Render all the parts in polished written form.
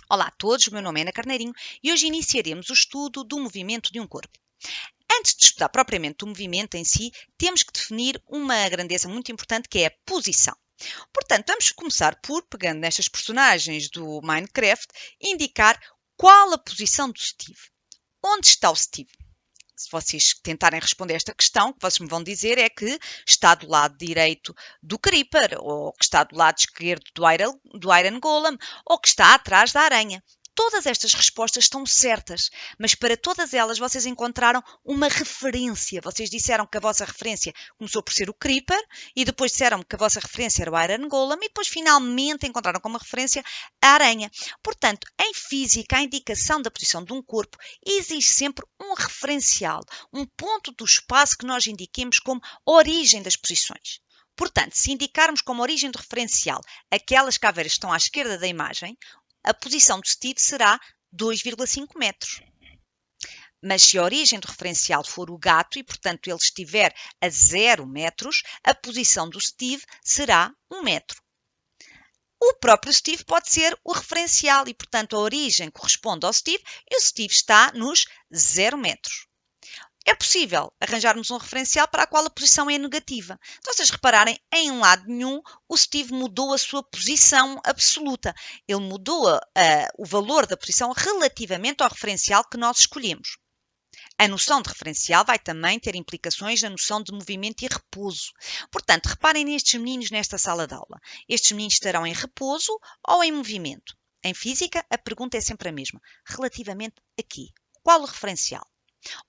Olá a todos, o meu nome é Ana Carneirinho e hoje iniciaremos o estudo do movimento de um corpo. Antes de estudar propriamente o movimento em si, temos que definir uma grandeza muito importante que é a posição. Portanto, vamos começar por, pegando nestas personagens do Minecraft, indicar qual a posição do Steve. Onde está o Steve? Se vocês tentarem responder esta questão, o que vocês me vão dizer é que está do lado direito do Creeper, ou que está do lado esquerdo do Iron Golem, ou que está atrás da aranha. Todas estas respostas estão certas, mas para todas elas vocês encontraram uma referência. Vocês disseram que a vossa referência começou por ser o Creeper e depois disseram que a vossa referência era o Iron Golem e depois finalmente encontraram como referência a aranha. Portanto, em física, a indicação da posição de um corpo existe sempre um referencial, um ponto do espaço que nós indiquemos como origem das posições. Portanto, se indicarmos como origem do referencial aquelas caveiras que estão à esquerda da imagem, a posição do Steve será 2,5 metros. Mas se a origem do referencial for o gato e, portanto, ele estiver a 0 metros, a posição do Steve será 1 metro. O próprio Steve pode ser o referencial e, portanto, a origem corresponde ao Steve e o Steve está nos 0 metros. É possível arranjarmos um referencial para a qual a posição é negativa. Se vocês repararem, em lado nenhum o Steve mudou a sua posição absoluta. Ele mudou o valor da posição relativamente ao referencial que nós escolhemos. A noção de referencial vai também ter implicações na noção de movimento e repouso. Portanto, reparem nestes meninos nesta sala de aula. Estes meninos estarão em repouso ou em movimento? Em física, a pergunta é sempre a mesma. Relativamente a quê? Qual o referencial?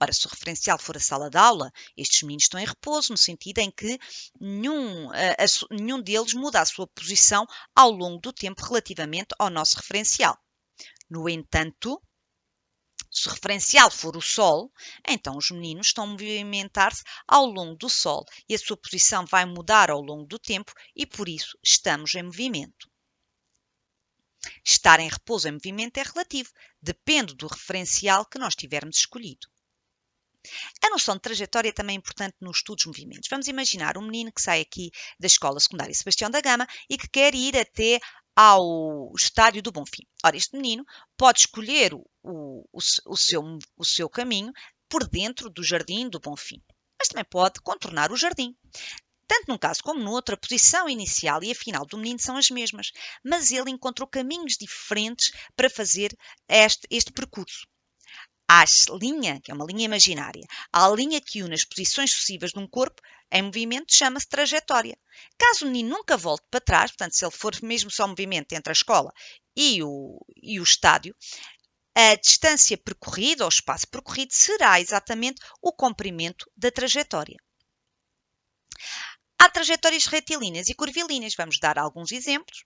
Ora, se o referencial for a sala de aula, estes meninos estão em repouso, no sentido em que nenhum deles muda a sua posição ao longo do tempo relativamente ao nosso referencial. No entanto, se o referencial for o Sol, então os meninos estão a movimentar-se ao longo do Sol e a sua posição vai mudar ao longo do tempo e, por isso, estamos em movimento. Estar em repouso em movimento é relativo, depende do referencial que nós tivermos escolhido. A noção de trajetória também é importante nos estudos de movimentos. Vamos imaginar um menino que sai aqui da Escola Secundária Sebastião da Gama e que quer ir até ao Estádio do Bonfim. Ora, este menino pode escolher o seu caminho por dentro do Jardim do Bonfim, mas também pode contornar o jardim. Tanto num caso como no outro, a posição inicial e a final do menino são as mesmas, mas ele encontrou caminhos diferentes para fazer este percurso. Há a linha, que é uma linha imaginária, há a linha que une as posições sucessivas de um corpo em movimento, chama-se trajetória. Caso o menino nunca volte para trás, portanto, se ele for mesmo só movimento entre a escola e o estádio, a distância percorrida, ou o espaço percorrido, será exatamente o comprimento da trajetória. Há trajetórias retilíneas e curvilíneas. Vamos dar alguns exemplos.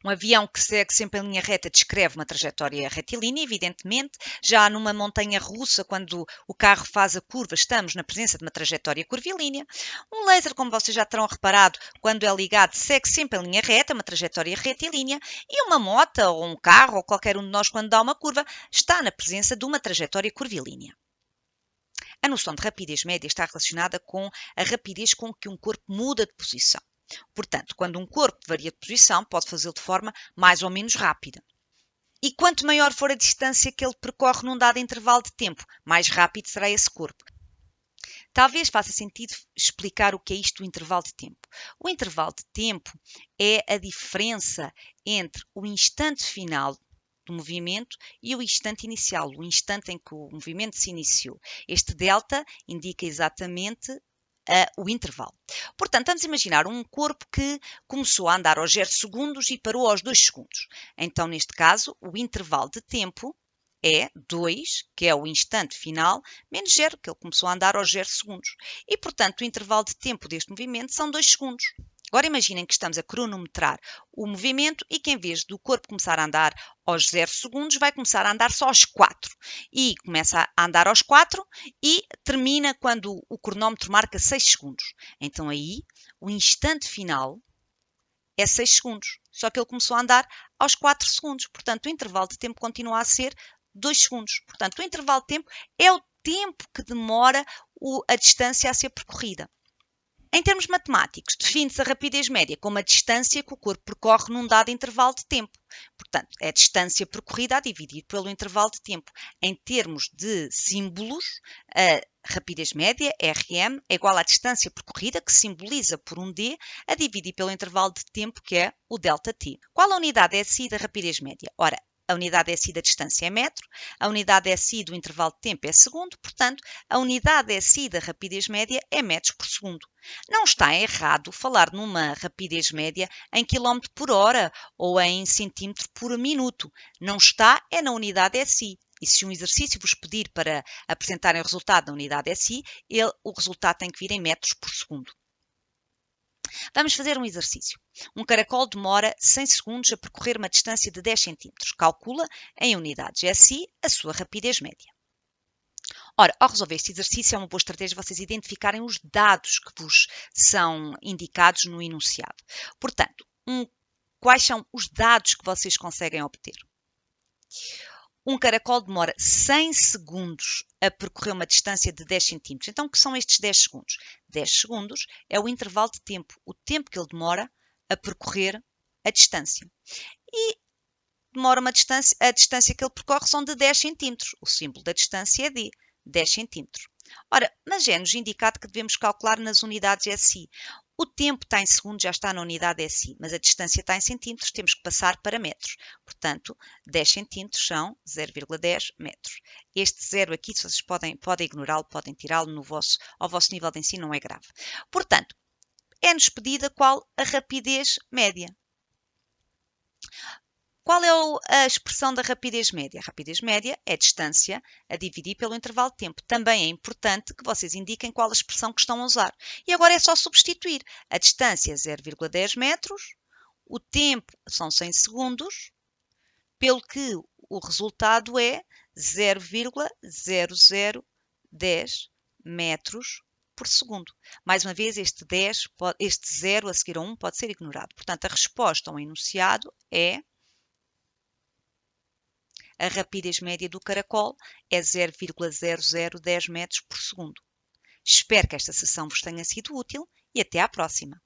Um avião que segue sempre em linha reta descreve uma trajetória retilínea, evidentemente. Já numa montanha russa, quando o carro faz a curva, estamos na presença de uma trajetória curvilínea. Um laser, como vocês já terão reparado, quando é ligado, segue sempre em linha reta, uma trajetória retilínea. E uma moto, ou um carro, ou qualquer um de nós, quando dá uma curva, está na presença de uma trajetória curvilínea. A noção de rapidez média está relacionada com a rapidez com que um corpo muda de posição. Portanto, quando um corpo varia de posição, pode fazê-lo de forma mais ou menos rápida. E quanto maior for a distância que ele percorre num dado intervalo de tempo, mais rápido será esse corpo. Talvez faça sentido explicar o que é isto do intervalo de tempo. O intervalo de tempo é a diferença entre o instante final do movimento e o instante inicial, o instante em que o movimento se iniciou. Este delta indica exatamente o intervalo. Portanto, vamos imaginar um corpo que começou a andar aos 0 segundos e parou aos 2 segundos. Então, neste caso, o intervalo de tempo é 2, que é o instante final, menos 0, que ele começou a andar aos 0 segundos. E, portanto, o intervalo de tempo deste movimento são 2 segundos. Agora imaginem que estamos a cronometrar o movimento e que em vez do corpo começar a andar aos 0 segundos, vai começar a andar só aos 4. E começa a andar aos 4 e termina quando o cronómetro marca 6 segundos. Então aí o instante final é 6 segundos. Só que ele começou a andar aos 4 segundos. Portanto, o intervalo de tempo continua a ser 2 segundos. Portanto, o intervalo de tempo é o tempo que demora a distância a ser percorrida. Em termos matemáticos, define-se a rapidez média como a distância que o corpo percorre num dado intervalo de tempo. Portanto, é a distância percorrida a dividir pelo intervalo de tempo. Em termos de símbolos, a rapidez média, RM, é igual à distância percorrida, que se simboliza por um D, a dividir pelo intervalo de tempo, que é o ΔT. Qual a unidade SI da rapidez média? Ora, a unidade SI da distância é metro, a unidade SI do intervalo de tempo é segundo, portanto, a unidade SI da rapidez média é metros por segundo. Não está errado falar numa rapidez média em quilómetro por hora ou em centímetro por minuto. Não está é na unidade SI. E se um exercício vos pedir para apresentarem o resultado da unidade SI, o resultado tem que vir em metros por segundo. Vamos fazer um exercício. Um caracol demora 100 segundos a percorrer uma distância de 10 cm. Calcula, em unidades SI, a sua rapidez média. Ora, ao resolver este exercício, é uma boa estratégia vocês identificarem os dados que vos são indicados no enunciado. Portanto, quais são os dados que vocês conseguem obter? Um caracol demora 100 segundos a percorrer uma distância de 10 cm. Então, o que são estes 10 segundos? 10 segundos é o intervalo de tempo, o tempo que ele demora a percorrer a distância. E demora a distância que ele percorre são de 10 cm. O símbolo da distância é D, 10 cm. Ora, mas é-nos indicado que devemos calcular nas unidades SI. O tempo está em segundos, já está na unidade SI, mas a distância está em centímetros, temos que passar para metros. Portanto, 10 centímetros são 0,10 metros. Este zero aqui, vocês podem ignorá-lo, podem tirá-lo ao vosso nível de ensino, não é grave. Portanto, é-nos pedida qual a rapidez média. Qual é a expressão da rapidez média? A rapidez média é a distância a dividir pelo intervalo de tempo. Também é importante que vocês indiquem qual a expressão que estão a usar. E agora é só substituir. A distância é 0,10 metros, o tempo são 100 segundos, pelo que o resultado é 0,0010 metros por segundo. Mais uma vez, este 0 a seguir a 1 pode ser ignorado. Portanto, a resposta ao enunciado é: a rapidez média do caracol é 0,0010 metros por segundo. Espero que esta sessão vos tenha sido útil e até à próxima!